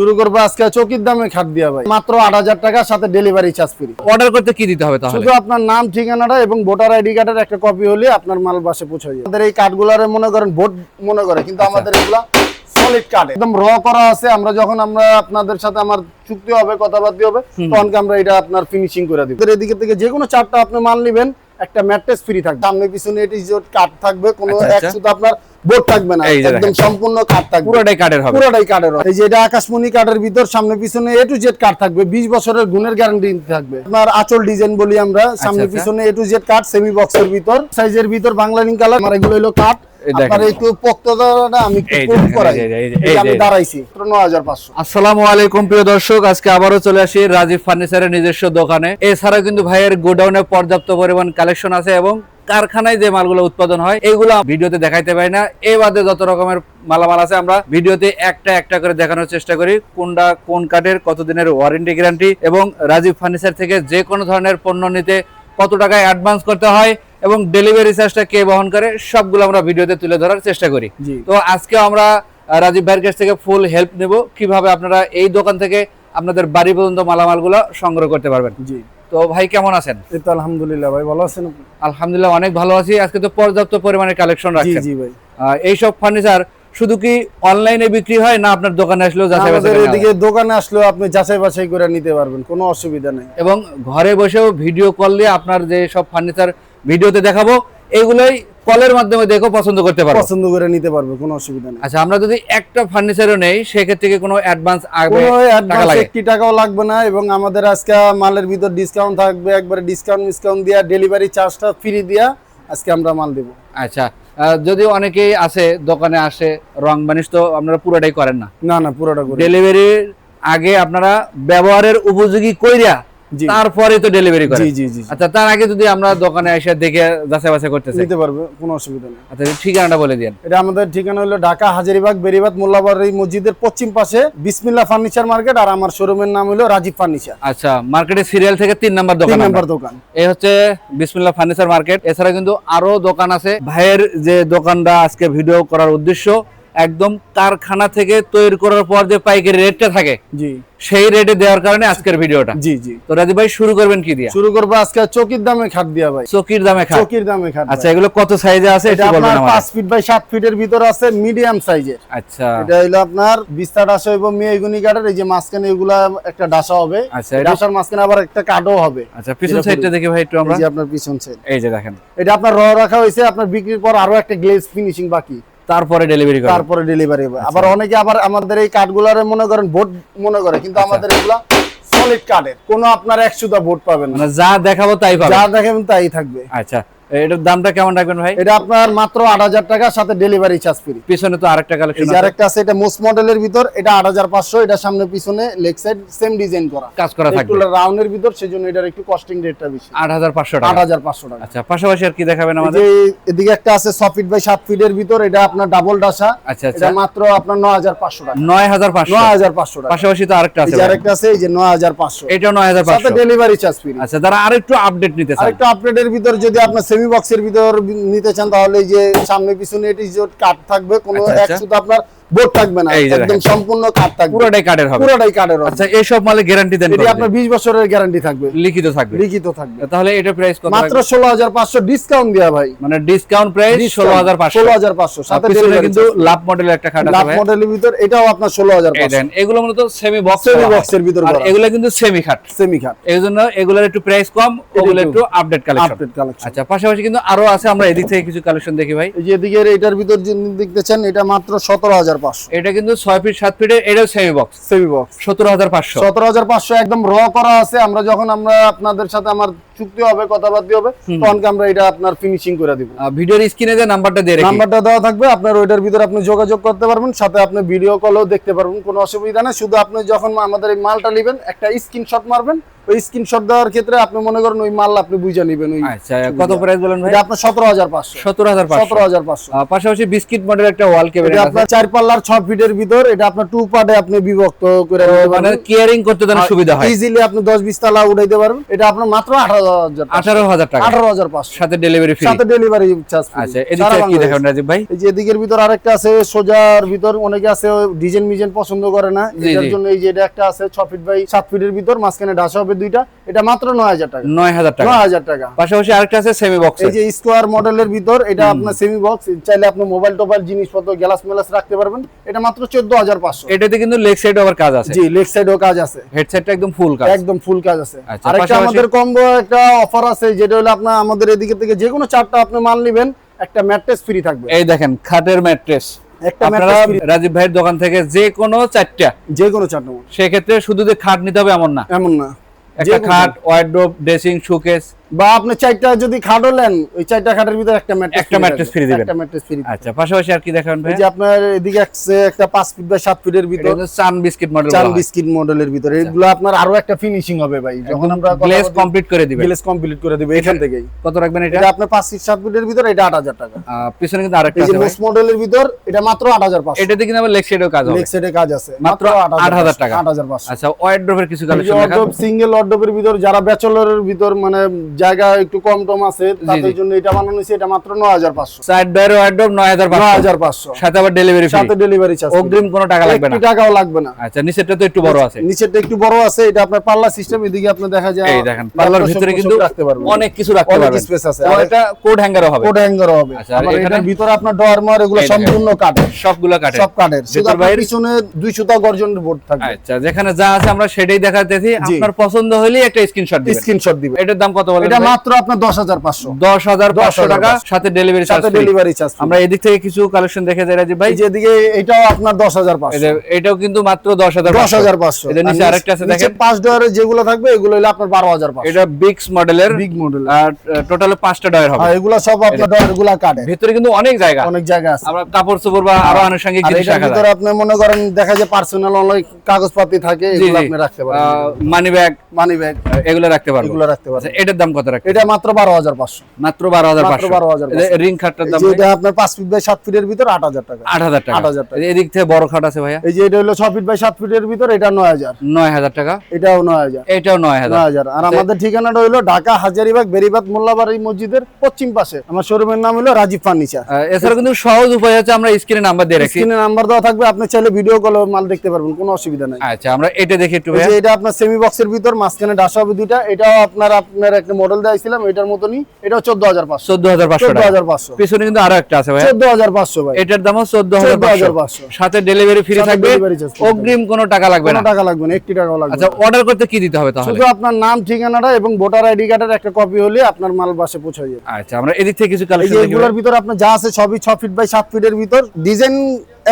শুরু করবো আজকে চকির দামে খাট দিয়া ভাই, মাত্র ৮,০০০ টাকা, সাথে ডেলিভারি চার্জ ফ্রি। অর্ডার করতে কি দিতে হবে তাহলে? শুধু আপনার নাম, ঠিকানাটা এবং ভোটার আইডি কার্ডের একটা কপি হলে আপনার মাল বাসে পৌঁছে যাবে। আমাদের এই কার্ডগুলারে মনে করেন ভোট মনে করে, কিন্তু আমাদের এগুলা সলিড কার্ড, একদম র করা আছে। আমরা যখন আপনাদের সাথে আমার চুক্তি হবে, কথাবার্তা হবে, তখন আমরা এটা আপনার ফিনিশিং করে দিব। এদিকে থেকে যে কোনো চারটা আপনি মাল নেবেন, একটা ম্যাট্রেস ফ্রি থাকবে, সামনে পিছনে এটিজোড কাট থাকবে, কোনো এক শুধু আপনার বোর্ড থাকবে না, একদম সম্পূর্ণ কাট থাকবে, পুরোটাই কার্ডের হবে, পুরোটাই কার্ডের হবে। এই যে এটা আকাশমণি কার্ডের ভিতর, সামনে পিছনে এ টু জেড কাট থাকবে, 20 বছরের গুণের গ্যারান্টি থাকবে। আপনার আঁচল ডিজাইন বলি আমরা, সামনে পিছনে এ টু জেড কাট, সেমি বক্সের ভিতর, সাইজের ভিতর, বাংলা লিং কালার। আমার এগুলো হলো কাট। আপনার একটু পোক্তটা আমি একটু প্রুফ করাই, এই আমি দাঁড়াইছি ৯৫০০। আসসালামু আলাইকুম প্রিয় দর্শক, আজকে আবারো চলে আসি রাজীব ফার্নিচারের নিজস্ব দোকানে। এছাড়া কিন্তু ভাইয়ের গোডাউনে পর্যাপ্ত পরিমাণ কালেকশন আছে এবং কারখানায় যে মালগুলো উৎপাদন হয় এগুলো ভিডিওতে দেখাইতে পারি না। এই বাদে যত রকমের মালামাল আছে আমরা ভিডিওতে একটা একটা করে দেখানোর চেষ্টা করি, কোনটা কোন কাঠের, কতদিনের ওয়ারেন্টি গ্যারান্টি, এবং রাজীব ফার্নিচার থেকে যে কোনো ধরনের পণ্য নিতে কত টাকা অ্যাডভান্স করতে হয় এবং ডেলিভারি চার্জটা কে বহন করে, সবগুলো আমরা ভিডিওতে তুলে ধরার চেষ্টা করি। তো আজকে আমরা রাজীব ভাইয়ের কাছ থেকে ফুল হেল্প নেব কিভাবে আপনারা এই দোকান থেকে আপনাদের বাড়ি পর্যন্ত মালামালগুলো সংগ্রহ করতে পারবেন। জি, তো ভাই কেমন আছেন? এই তো আলহামদুলিল্লাহ ভাই, ভালো আছেন আপনি? আলহামদুলিল্লাহ অনেক ভালো আছি। আজকে তো পর্যাপ্ত পরিমাণে কালেকশন রাখছেন। জি ভাই। এইসব ফার্নিচার শুধু কি অনলাইনে বিক্রি হয় না আপনার দোকানে আসলেও যাচাই বাছাই করে? এদিকে দোকানে আসলেও আপনি যাচাই বাছাই করে নিতে পারবেন, কোনো অসুবিধা নেই। এবং ঘরে বসেও ভিডিও কল দিয়ে আপনার যে সব ফার্নিচার ভিডিওতে দেখাবো এগুলোই কলের মাধ্যমে দেখো পছন্দ করতে পারবে, পছন্দ করে নিতে পারবে, কোনো অসুবিধা নেই। আচ্ছা, আমরা যদি একটা ফার্নিচারও নেই সেক্ষেত্রে কি কোনো অ্যাডভান্স আসবে? টাকা লাগে? 1 টাকাও লাগবে না, এবং আমাদের আজকে মালের ভিতর ডিসকাউন্ট থাকবে, একবারে ডিসকাউন্ট দিয়া, ডেলিভারি চার্জটা ফ্রি দিয়া আজকে আমরা মাল দেব। আচ্ছা, যদি অনেকেই আছে দোকানে আসে রং বানিশ, তো আপনারা পুরোটাই করেন না? না পুরোটা করে ডেলিভারির আগে আপনারা ব্যবহারের উপযোগী কইরা তারপরে তো ডেলিভারি করেন। জি। আচ্ছা, তার আগে যদি আমরা দোকানে এসে দেখে যাচাই বাছাই করতে চাই নিতে পারবে, কোনো অসুবিধা নেই। আচ্ছা, ঠিকানাটা বলে দিন। এটা আমাদের ঠিকানা হলো ঢাকা হাজারীবাগ বেরিবাদ মোল্লাবাড়ি মসজিদের পশ্চিম পাশে বিসমিল্লাহ ফার্নিচার মার্কেট, আর আমার শোরুমের নাম হলো রাজীব ফার্নিচার। আচ্ছা, মার্কেটের সিরিয়াল থেকে 3 নম্বর দোকান। 3 নম্বর দোকান এই হচ্ছে বিসমিল্লাহ ফার্নিচার মার্কেট। এছাড়া কিন্তু আরো দোকান আছে। ভাইয়ের যে দোকানটা আজকে ভিডিও করার উদ্দেশ্য, একদম কারখানা থেকে তৈরি করার পর যে পাইকারি রেটটা থাকে, জি, সেই রেটে দেওয়ার কারণে আজকের ভিডিওটা। জি। তো রাজীব ভাই শুরু করবেন কি দিয়া? শুরু করবো আজকে চকির দামে খাট দিয়া ভাই। চকির দামে খাট? চকির দামে খাট। আচ্ছা, এগুলো কত সাইজে আছে এটা আপনার 5 ফিট বাই 7 ফিটের ভিতর আছে, মিডিয়াম সাইজের। আচ্ছা, এটা হলো আপনার বিস্তার ডাসা হইব মেহগুনি কাঠের। এই যে মাঝখানে এগুলা একটা ডাসা হবে, আচ্ছা, ডাসার মাঝখানে আবার একটা কাঠও হবে। আচ্ছা, পিছন সাইডটা দেখি ভাই একটু আমরা। এই যে আপনার পিছন সাইড, এই যে দেখেন, এটা আপনার র রাখা হয়েছে। আপনার বিক্রির পর আরো একটা গ্লেজ ফিনিশিং বাকি, তারপরে ডেলিভারি করে, তারপরে ডেলিভারি হবে। আবার অনেকে আমাদের এই কাঠগুলারে মনে করেন বোর্ড মনে করে, কিন্তু আমাদের এগুলা সলিড কাঠের, কোনো আপনার 100টা বোর্ড পাবেন না, মানে যা দেখাবো তাই পাবেন, যা দেখাবেন তাই থাকবে। আচ্ছা, এটার দামটা কেমন রাখবেন ভাই? এটা আপনার মাত্র ৮,০০০ টাকা, সাথে ডেলিভারি চার্জ ফ্রি। পিছনে তো আরেকটা কালেকশন আছে, আরেকটা আছে, এটা মোস্ট মডেলের ভিতর, এটা ৮৫০০। এটা সামনে পিছনে লেগ সাইড সেম ডিজাইন করা, কাজ করা থাকবে, একটু রাউন্ডের ভিতর, সেজন্য এটার একটু কস্টিং রেটটা বেশি, ৮৫০০ টাকা। ৮৫০০ টাকা। আচ্ছা, পাশাপাশি আর কি দেখাবেন আমাদের? এদিকে একটা আছে 6 ফিট বাই 7 ফিটের ভিতর, এটা আপনার ডাবল ডাসা। আচ্ছা, এটা মাত্র আপনার ৯৫০০ টাকা। ৯৫০০ টাকা। পাশাপাশি তো আরেকটা আছে, আরেকটা আছে, এই যে ৯৫০০, এটাও ৯৫০০, সাথে ডেলিভারি চার্জ ফ্রি। আচ্ছা, যারা আরেকটু আপডেট নিতে চান, আরেকটু আপডেটের ভিতর যদি আপনার সেমি বক্সের ভিতর নিতে চান, তাহলে এই যে সামনে পিছনে এটিজোড কাট থাকবে, কোনো এক শুধু আপনার বোর্ড থাকবে না, একদম সম্পূর্ণ কাট থাকবে, পুরোটাই কাঠের হবে, পুরোটাই কাঠের হবে। আচ্ছা, এই সব মালে গ্যারান্টি দেন? এটা আপনার 20 বছরের গ্যারান্টি থাকবে, লিখিত থাকবে, লিখিত থাকবে। তাহলে এটা প্রাইস কত? মাত্র ১৬৫০০ ডিসকাউন্ট দেয়া ভাই, মানে ডিসকাউন্ট প্রাইস ১৬৫০০। ১৬৫০০, সাথে ডেলিভারি কিন্তু লাভ মডেলের একটা খাট আছে, লাভ মডেলের ভিতর, এটাও আপনার ১৬৫০০। দেন এগুলো মূলত সেমি বক্সের ভিতর, আর এগুলো কিন্তু সেমি খাট, এইজন্য এগুলোর একটু প্রাইস কম, ওগুলো একটু আপডেট কালেকশন। আচ্ছা, পাশাপাশি কিন্তু আরো আছে, আমরা এদিক থেকে কিছু কালেকশন দেখি ভাই। এই যে এদিকে এটার ভিতর যদি দেখতেছেন, এটা মাত্র ১৭৫০০। এটা কিন্তু 6 ফিট 7 ফিটের, এটাও সেমি বক্স, ১৭৫০০। ১৭৫০০ একদম র করা আছে। আমরা যখন আপনাদের সাথে আমার চুক্তি হবে, কথাবার্তা হবে, তখন আমরা এটা আপনার ফিনিশিং করে দিব। ভিডিওর স্ক্রিনে যে নাম্বারটা দিয়ে রাখি, নাম্বারটা দেওয়া থাকবে, আপনার ওইটার ভিতর আপনি যোগাযোগ করতে পারবেন, সাথে আপনি ভিডিও কলও দেখতে পারবেন, কোনো অসুবিধা নেই। শুধু আপনি যখন আমাদের এই মালটা নেবেন, একটা স্ক্রিনশট মারবেন। ওই স্ক্রিনশট দেওয়ার ক্ষেত্রে আপনি মনে করেন ওই মাল আপনি বুঝে নেবেন। আচ্ছা, কত প্রাইস বলেন ভাই? এটা আপনার ১৭৫০০। ১৭৫০০। পাশাপাশি বিস্কিট মডেল একটা ওয়াল ক্যাবিনেট আছে, আপনার 4 পাল্লার 6 ফিটের ভিতর। এটা আপনার 2 পার্টে আপনি বিভক্ত করে, মানে কেয়ারিং করতে যেন সুবিধা হয়, ইজিলি আপনি 10-20 তলা উঠাইতে পারবেন। এটা আপনার মাত্র ৮,০০০ 18,000 টাকা 18,500 সাথে ডেলিভারি ফ্রি। সাথে ডেলিভারি চার্জ ফ্রি। আচ্ছা এদিকে কি দেখেন রাজীব ভাই? এই যে এদিকের ভিতর আরেকটা আছে সোজার ভিতর, অনেকে আছে ডিজাইন মিজাইন পছন্দ করে না, এটার জন্য এই যে এটা একটা আছে 6 ফিট বাই 7 ফিটের ভিতর, মাঝখানে ঢাসা হবে দুইটা, এটা মাত্র 9,000 টাকা। 9,000 টাকা 9,000 টাকা। পাশাপাশি আরেকটা আছে সেমি বক্স, এই যে স্কোয়ার মডেলের ভিতর, এটা আপনার সেমি বক্স, চাইলে আপনি মোবাইল টোবাইল জিনিসপত্র গ্লাস মেলাস রাখতে পারবেন, এটা মাত্র 14,500। এটাতে কিন্তু লেগ সাইড আবার কাজ আছে। জি, লেগ সাইডেও কাজ আছে, হেডসেটটা একদম ফুল কাজ, একদম ফুল কাজ আছে। আচ্ছা, আরেকটা পাশাপাশি আমাদের কম্বো একটা অফার আছে, যেটা হলো আপনার আমাদের এদিকে থেকে যে কোনো 4টা আপনি মাল নেবেন, একটা ম্যাট্রেস ফ্রি থাকবে। এই দেখেন খাটের ম্যাট্রেস, একটা আপনারা ম্যাট্রেস ফ্রি, রাজীব ভাইয়ের দোকান থেকে যে কোনো 4টা, যে কোনো 4টা মাল। সেক্ষেত্রে শুধু যে খাট নিতে হবে এমন না, এমন না, একটা খাট, ওয়ার্ডরোব, ড্রেসিং, শোকেস, বা আপনি 4টা যদি খাট হলেন, ওই 4টা খাটের ভিতর একটা ম্যাট্রেস ফ্রি দিবেন। একটা ম্যাট্রেস ফ্রি। আচ্ছা পাশাপাশি আর কি দেখাবেন ভাই? এই যে আপনার এদিকে আছে একটা 5 ফিট বাই 7 ফিটের ভিতর, চান বিস্কিট মডেল, চান বিস্কিট মডেলের ভিতর, এগুলো আপনার আরো একটা ফিনিশিং হবে ভাই, যখন আমরা গ্লেজ কমপ্লিট করে দিবেন, গ্লেজ কমপ্লিট করে দিবেন এখান থেকেই। কত রাখবেন এটা? এটা আপনার 5 ফিট 7 ফিটের ভিতর, এটা 8,000 টাকা। পিছনে কিন্তু আরেকটা এই যে আছে ভাই, মোস্ট মডেলের ভিতর, এটা মাত্র 8,500। এটাতে কিন্তু আবার লেগ সাইডেও কাজ হবে, লেগ সাইডে কাজ আছে, মাত্র 8,000 টাকা। 8,500। আচ্ছা ওয়ার্ডরোবের কিছু কালেকশন দেখান। ওয়ার্ডরোব, সিঙ্গেল ওয়ার্ডরোবের ভিতর, যারা ব্যাচেলরের ভিতর মানে জায়গা একটু কম টম আছে, তাদের জন্য এটা বানানো হয়েছে, এটা মাত্র 9,500। সাইড ডোর ওয়ার্ডরোব 9,500, সাথে আবার ডেলিভারি ফ্রি, সাথে ডেলিভারি চার্জ, অগ্রিম কোনো টাকা লাগবে না, 1 টাকাও লাগবে না। আচ্ছা নিচেরটা তো একটু বড় আছে, নিচেরটা একটু বড় আছে, এটা আপনার পাল্লা সিস্টেম, এদিকে আপনি দেখা যায় এই দেখেন পার্লার ভিতরে কিন্তু রাখতে পারবেন, অনেক কিছু রাখতে অনেক পারবেন, স্পেস আছে। আর এটা কোড হ্যাঙ্গারও হবে, কোড হ্যাঙ্গারও হবে। আচ্ছা, আর আবার এখানে এটার ভিতরে আপনার ডোর মার এগুলো এই দেখেন, সম্পূর্ণ কাঠের, সবগুলো কাঠের, সব কাঠের, শুধু ভিতর আপনার বাইরে পিছনে 2 সুতা গর্জনের বোর্ড থাকবে। আচ্ছা যেখানে যা আছে আমরা সেটাই দেখাতেছি, আপনার পছন্দ হলে একটা স্ক্রিনশট দিবেন, স্ক্রিনশট দিবেন। এটার দাম কত বলেন? এটা মাত্র আপনার 10,500, 10,500 টাকা, সাথে ডেলিভারি চার্জ, সাথে ডেলিভারি চার্জ। আমরা এদিক থেকে কিছু কালেকশন দেখে যাই রাজীব ভাই, এই যে এদিকে এটাও আপনার 10,500, এটাও কিন্তু মাত্র 10,500। 10,500। এদের নিচে আরেকটা আছে দেখেন, 5 ডয়ারের যেগুলো থাকবে এগুলো হলো আপনার 12,500। এটা বিগস মডেলের, বিগ মডেল, আর টোটালে 5টা ডয়ার হবে, আর এগুলো সব আপনার ডয়ারগুলো কাটে, ভিতরে কিন্তু অনেক জায়গা, অনেক জায়গা আছে। আমরা কাপড় চোপড় বা আরো আনুষঙ্গিক আর জিনিস এটার রাখা ভিতরে যায়, আপনি মনে করেন দেখা যায় পার্সোনাল অনেক কাগজপাতি থাকে, এগুলো আপনি রাখতে পারেন, মানি ব্যাগ, মানি ব্যাগ এগুলো রাখতে পারবেন, এগুলো রাখতে পারেন। আচ্ছা এটার দাম কত রাখবেন? এটা মাত্র 12,500, মাত্র 12,500। 12,500। রিং খাটটার দাম এটা আপনার 5 ফিট বাই 7 ফিটের ভিতর 8,000 টাকা। 8,000 টাকা। 8,000 টাকা। এদিক থেকে বড় খাট আছে ভাইয়া, এই যে এটা হলো 6 ফিট বাই 7 ফিটের ভিতর, এটা 9,000। 9,000 টাকা। এটাও 9,000। এটাও 9,000। 9,000। আর আমাদের ঠিকানাটা হলো ঢাকা হাজারীবাগ বেরিবাদ মোল্লাবাড়ি মসজিদের পশ্চিম পাশে। আমার শোরুমের নাম হলো রাজীব ফার্নিচার। এছাড়া কিন্তু সহজ উপায় হচ্ছে আমরা স্ক্রিনে নাম্বার দিয়ে রাখি, স্ক্রিনে নাম্বার দেওয়া থাকবে, আপনি চাইলে ভিডিও কলে মাল দেখতে পারবেন, কোনো অসুবিধা নাই। আচ্ছা আমরা এটা দেখি একটু এই ভাইয়া, যে এটা আপনার সেমি বক্সের ভিতর, মাঝখানে ডাসা হবে দুইটা, এটাও আপনার একটা মডেল দিয়েছিলাম এটার মতনই, এটাও 14,500। 14,500 টাকা। 14,500। পিছনে কিন্তু আরো একটা আছে ভাইয়া, 14,500 ভাই। এটার দামও 14,500, সাথে ডেলিভারি ফ্রি সাথে থাকবে, delivery charge free অগ্রিম কোনো টাকা লাগবে না। কোনো টাকা লাগবে না, 1 টাকাও লাগবে আচ্ছা না। অর্ডার করতে কি দিতে হবে তাহলে? শুধু আপনার নাম, ঠিকানাটা এবং ভোটার আইডি কার্ডের একটা কপি হলে আপনার মাল বাসে পৌঁছে যাবে। আচ্ছা আমরা এদিক থেকে কিছু এই কালেকশন যে দেখি এগুলোর ভিতর আপনার যা আছে সবই 6 ফিট বাই 7 ফিটের ভিতর, ডিজাইন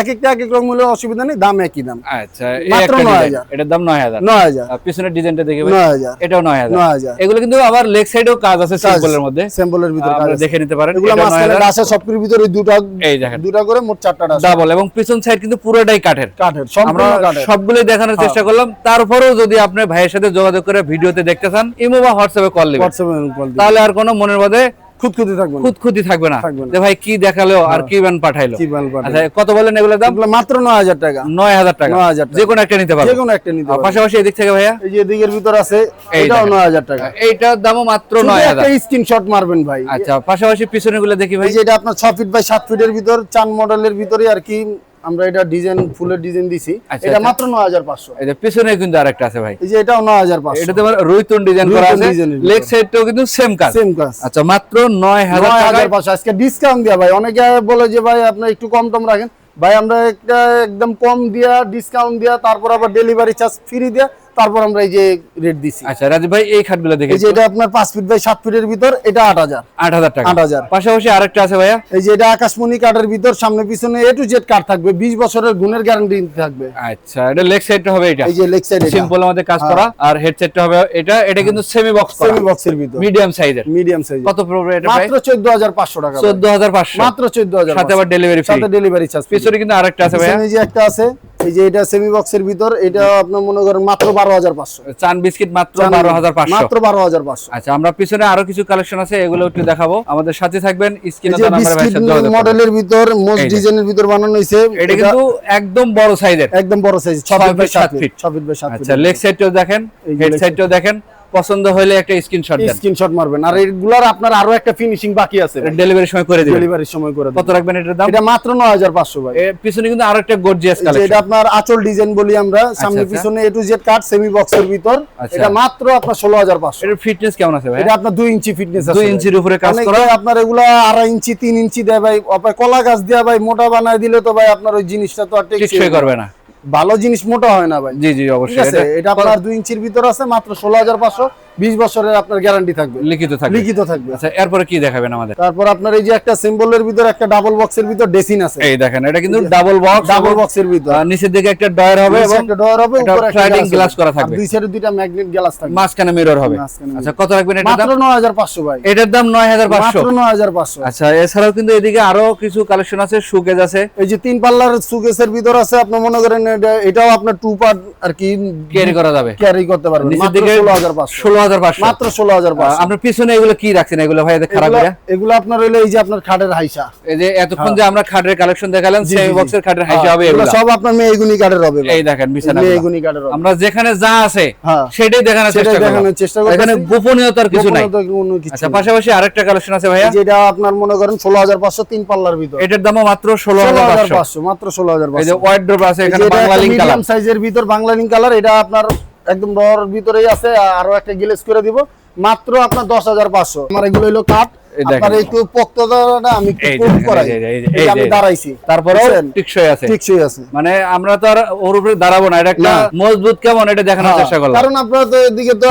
এক একটা এক এক রকম হলে অসুবিধা নেই, দাম একই দাম। আচ্ছা এই মাত্র একটা 9,000 ডিজাইন, এটার দাম 9,000। 9,000। আর পিছনের ডিজাইনটা দেখি ভাই, 9,000। এটাও 9,000। 9,000। এগুলো কিন্তু আবার লেগ সাইডেও কাজ আছে সিম্পলের মধ্যে, স্যাম্পলের ভিতর কাজ আপনারা আছে। দেখে নিতে পারেন। এগুলো এটা মাঝখানে 9,000 ডাসা সবকিছুর ভিতরে এই দেখেন দুটা করে মোট 4টা ডাসা ডাবল, এবং পিছন সাইড কিন্তু পুরোটাই কাঠের। কাঠের, আমরা সম্পূর্ণ কাঠের। সবগুলোই দেখানোর চেষ্টা করলাম, তারপরেও যদি আপনি ভাইয়ের সাথে যোগাযোগ করে ভিডিওতে দেখতে চান, ইমো বা হোয়াটসঅ্যাপে কল দিবেন, হোয়াটসঅ্যাপে কল দিন, তাহলে আর কোনো মনের মধ্যে খুঁতখুঁতি থাকবে না। খুঁতখুঁতি থাকবে না থাকবে না। যে ভাই কি দেখালো আর কি বান পাঠাইলো। কি মাল পাঠাবে। আচ্ছা কত বলেন এগুলোর দাম? এগুলো মাত্র 9,000 টাকা। 9,000 টাকা। 9,000 টাকা। যে কোনো একটা নিতে পারবেন, যে কোনো একটা নিতে পারবেন। পাশাপাশি এদিক থেকে ভাইয়া এই যে এদিকের ভিতর আছে, এই এটাও দেখেন। 9,000 টাকা। এইটার দামও মাত্র শুধু 9,000। একটা স্ক্রিনশট মারবেন ভাই। আচ্ছা পাশাপাশি পিছনে গুলো দেখি ভাই, এই যে এটা আপনার 6 ফিট বাই 7 ফিটের ভিতর, চান মডেলের ভিতরে আর কি আমরা এটা ডিজাইন, ফুলের ডিজাইন দিছি, আচ্ছা, এটা আচ্ছা। মাত্র 9,500। এই যে পিছনে কিন্তু আরেকটা আছে ভাই, এই যে এটাও 9,500। এটাতে আবার রুইতুন ডিজাইন করা রুইতুন আছে, ডিজাইনের লেগ সাইডটাও কিন্তু সেম কাজ। সেম কাজ। আচ্ছা মাত্র 9,000 টাকা। 9,500 আজকে ডিসকাউন্ট দিয়া ভাই। অনেকে বলে যে ভাই আপনি একটু কম টম রাখেন, ভাই আমরা একটা একদম কম দিয়া, ডিসকাউন্ট দিয়া, তারপর আবার ডেলিভারি চার্জ ফ্রি দিয়া, তারপর আমরা এই যে রেট দিছি। আচ্ছা রাজীব ভাই এই খাটগুলো দেখি, এই যে এটা আপনার 5 ফিট বাই 7 ফিটের ভিতর, এটা 8,000। 8,000 টাকা। 8,000। পাশাপাশি আরেকটা আছে ভাইয়া, এই যে এটা আকাশমণি কাঠের ভিতর, সামনে পিছনে A to Z কাঠ থাকবে, 20 বছরের গুণের গ্যারান্টি থাকবে। আচ্ছা এটা লেগ সাইডটা হবে, এটা এই যে লেগ সাইড, সিম্পল আমাদের কাজ করা, আর হেডসেটটা হবে এটা। এটা কিন্তু সেমি বক্স করা, সেমি বক্সের ভিতর, মিডিয়াম সাইজের। Medium size. কত পড়বে এটা ভাই? মাত্র 14,500 টাকা। 14,500, মাত্র 14,000, সাথে আবার ডেলিভারি ফ্রি, সাথে ডেলিভারি চার্জ। পিছনে কিন্তু আরেকটা আছে ভাইয়া, এই যে একটা আছে, এই যে এটা সেমি বক্সের ভিতর, এটা আপনার মনে করেন মাত্র 12,500। চান বিস্কিট মাত্র 12,500। মাত্র 12,500। আচ্ছা আমরা পিছনে আরো কিছু কালেকশন আছে, এগুলো একটু দেখাবো, আমাদের সাথে থাকবেন। স্ক্রিনে এই যে বিস্কিট মডেলের ভিতর, মোস্ট ডিজাইনের ভিতর বানানো হয়েছে, এটা কিন্তু একদম বড় সাইজের, একদম বড় size, 6 feet by 7 feet, 6 feet by 7 feet. আচ্ছা লেগ সাইডটাও দেখেন, হেড সাইডটাও দেখেন, পছন্দ হলে একটা স্ক্রিনশট দেন, স্ক্রিনশট মারবেন। আর এগুলার আপনার আরো একটা ফিনিশিং বাকি আছে, ডেলিভারির সময় করে দিবেন। ডেলিভারির সময় করে কত রাখবেন এটার দাম? এটা মাত্র 9500 ভাই। এর পিছনে কিন্তু আরো একটা গর্জিয়াস এটা কালেকশন, আপনার আঁচল ডিজাইন বলি আমরা, সামনে আচ্ছা। পিছনে A to Z cut semi বক্সের ভিতর। আচ্ছা। এটা মাত্র আপনার 16500। এর ফিটনেস কেমন আছে ভাই? এটা আপনার 2 ইঞ্চি ফিটনেস আছে, 2 ইঞ্চির উপরে কাজ অনেকে করা। আপনার এগুলা 2.5 ইঞ্চি 3 ইঞ্চি দেয় ভাই, অপায় কলা গাছ দেয়া ভাই মোটা বানায় দিলে তো ভাই আপনার ওই জিনিসটা তো আর টেকসই করবে না, ভালো জিনিস মোটা হয় না ভাই। জি জি ঠিক অবশ্যই। আছে, এটা আপনার 2 ইঞ্চির ভিতর আছে, মাত্র 16500, 20 বছরের আপনার গ্যারান্টি থাকবে, লিখিত থাকবে। লিখিত থাকবে। আচ্ছা, এরপরে কি দেখাবেন আমাদের? তারপর আপনার এই যে একটা সিম্বলের ভিতর একটা ডাবল বক্সের ভিতর ডেসিন আছে, এই দেখেন, এটা কিন্তু ডাবল বক্স, ডাবল বক্সের ভিতর নিচের দিকে একটা ডয়ার হবে এবং একটা ডোর হবে, একটা উপরে একটা sliding glass glass হবে। করা আর থাকবে। দুই সাইডে দুইটা ম্যাগনেট গ্লাস থাকবে, মাঝখানে মিরর হবে। মাঝখানে আচ্ছা, কত রাখবেন এটার দাম? মাত্র 9500 ভাই। এটার দাম 9500। মাত্র 9500। আচ্ছা, এছাড়াও কিন্তু এদিকে আরো কিছু কালেকশন আছে, সুকেজ আছে, এই যে 3 পাল্লার সুকেসের ভিতর আছে, আপনি মনে করেন এটাও আপনার 2 পার্ট আর কি ক্যারি করা যাবে, ক্যারি করতে পারবেন। নিচের মাত্র দিকে 16500, 16500। মাত্র 16500। আপনার পিছনে এগুলো কি রাখছেন এগুলো ভাই, এদের খারাপ করে? এগুলো আপনার হইলো এই যে আপনার খাটের হাইসা, এই যে এতক্ষণ যে আমরা খাটের কালেকশন দেখালাম, জি, সেমি জি, বক্সের খাটের হ্যাঁ, হাইসা হবে এগুলো এগুলো। সব আপনার মেয়েগুনি কাঠের হবে ভাই। এই দেখেন বিছানা, মেয়েগুনি কাঠের হবে। আমরা যেখানে যা আছে হ্যাঁ, সেটাই দেখানোর সেটাই চেষ্টা করব, দেখানোর চেষ্টা করতেছি। এখানে গোপনীয়তার কিছু নাই। গোপনীয়তা কোনো কিছু আচ্ছা, নেই। পাশাপাশি আরেকটা কালেকশন আছে ভাইয়া, যেটা আপনার মনে করেন 16500, 3 পাল্লার ভিতর। এটার দামও মাত্র 16500। 16500, মাত্র এই যে 16500। ওয়ার্ড্রোব আছে এখানে, বাংলা লিংক কালার। মিডিয়াম সাইজের ভিতর বাংলা লিংক কালার, এটা আপনার একদম রর ভিতরেই আছে, আরো একটা গ্লেজ করে দিব, মাত্র আপনার 10500। আমার এগুলো হলো কাট, এই দেখেন। আপনার একটু পোক্ততাটা আমি একটু এই যে প্রুফ দেখেন, করাই, এই যে, এই যে, এই যে আমি এই যে। দাঁড়াইছি, তারপরেও বুঝছেন? টিকসই আছে, টিকসই আছে। মানে আমরা তো আর ওর উপরে দাঁড়াবো না, এটা একটা না। মজবুত কেমন এটা দেখানোর হ্যাঁ, চেষ্টা করলাম। কারণ আপনারা তো এদিকে তো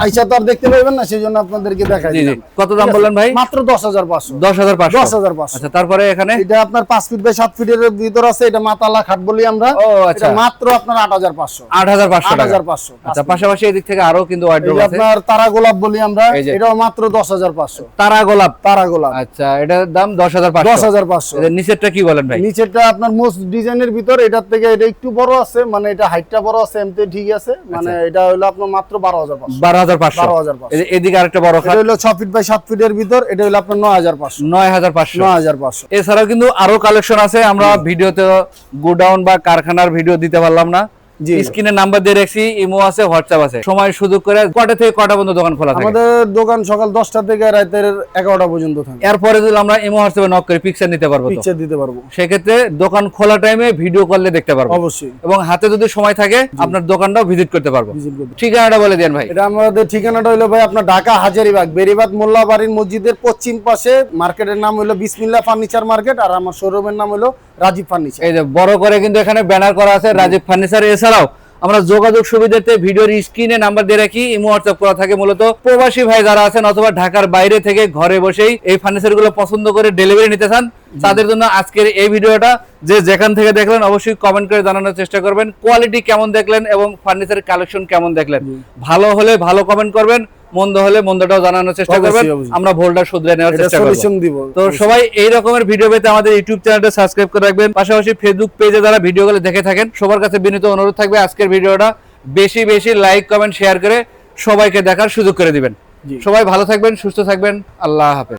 আইসা তো আর দেখতে পাবেন না, সেই জন্য আপনাদেরকে দেখাই জি জি, দিলাম। কত দাম বললেন ভাই? মাত্র 10500। 10500। 10500। আচ্ছা, তারপরে এখানে এটা আপনার 5 ফিট বাই 7 ফিটের ভিতর আছে, এটা মাতালা খাট বলি আমরা। ও আচ্ছা, এটা মাত্র আপনার 8500। 8500 টাকা। 8500। আচ্ছা, পাশাপাশি এদিক থেকে আরো কিন্তু এই ওয়ার্ড্রোব যে আছে, আপনার তারা গোলাপ বলি আমরা, এই যে। এটাও মাত্র 10500। তারা গোলাপ। তারা গোলাপ আচ্ছা, এটার দাম 10500। 10500। এদের নিচেরটা কি বলেন ভাই? নিচেরটা আপনার মোস্ট ডিজাইনের ভিতর, এটার থেকে এটা একটু বড় আছে, মানে এটা হাইটটা বড় আছে, এমতে ঠিক আছে, মানে এটা হলো আপনার মাত্র 12500। 12500। 12500। এই যে এদিকে আরেকটা বড় এটা খাট, হলো 6 ফিট বাই 7 ফিটের ভিতর, এটা হলো আপনার 9500। 9500। 9500। এছাড়াও কিন্তু আরো কালেকশন আছে, আমরা ভিডিওতে গোডাউন বা কারখানার ভিডিও দিতে পারলাম না, জি। স্ক্রিনে নাম্বার দিয়ে রাখছি, ইমো আছে, হোয়াটসঅ্যাপ আছে, সময় সুযোগ করে কটা থেকে কটা পর্যন্ত দোকান খোলা থাকে? আমাদের দোকান সকাল 10টা থেকে রাতের 11টা পর্যন্ত থাকে। এরপরে যদি আমরা ইমো হোয়াটসঅ্যাপে নক করে পিকচার নিতে পারবো তো? পিকচার দিতে পারবো সেক্ষেত্রে দোকান খোলা টাইমে ভিডিও করলে দেখতে পারবো, অবশ্যই। এবং হাতে যদি সময় থাকে আপনার দোকানটাও ভিজিট করতে পারবো। ভিজিট করতে। ঠিকানাটা বলে দেন ভাই। এটা আমাদের ঠিকানাটা হলো ভাই আপনার ঢাকা হাজারীবাগ বেরিবাদ মোল্লাবাড়ির মসজিদের পশ্চিম পাশে, মার্কেটের নাম হলো বিসমিল্লাহ ফার্নিচার মার্কেট, আর আমার শোরুমের নাম হলো রাজীব ফার্নিচার। এই যে বড় করে কিন্তু এখানে ব্যানার করা আছে রাজীব ফার্নিচার। এছাড়াও আমরা যোগাযোগ সুবিধার্থে ভিডিওর স্ক্রিনে নাম্বার দিয়ে রাখি, ইমো হোয়াটসঅ্যাপ করা থাকে। মূলত প্রবাসী ভাই যারা আছেন অথবা ঢাকার বাইরে থেকে ঘরে বসেই এই ফার্নিচার গুলো পছন্দ করে ডেলিভারি নিতে চান, তাদের জন্য আজকের এই ভিডিওটা যে যেখান থেকে দেখলেন অবশ্যই কমেন্ট করে জানানোর চেষ্টা করবেন কোয়ালিটি কেমন দেখলেন এবং ফার্নিচারের কালেকশন কেমন দেখলেন। ভালো হলে ভালো কমেন্ট করবেন, মন্দ হলে মন্দটাও জানানোর চেষ্টা করবেন, অবশ্যই, অবশ্যই। আমরা ভুলটা শুধরে নেওয়ার এটা চেষ্টা করব। সলিউশন দিব। তো সবাই এই রকমের ভিডিও পেতে আমাদের ইউটিউব চ্যানেলটা সাবস্ক্রাইব করে রাখবেন, পাশাপাশি ফেসবুক পেজে যারা ভিডিওগুলো দেখে থাকেন সবার কাছে বিনীত অনুরোধ থাকবে আজকের ভিডিওটা বেশি বেশি লাইক কমেন্ট শেয়ার করে সবাইকে দেখার সুযোগ করে দিবেন। সবাই ভালো থাকবেন, সুস্থ থাকবেন, আল্লাহ হাফেজ।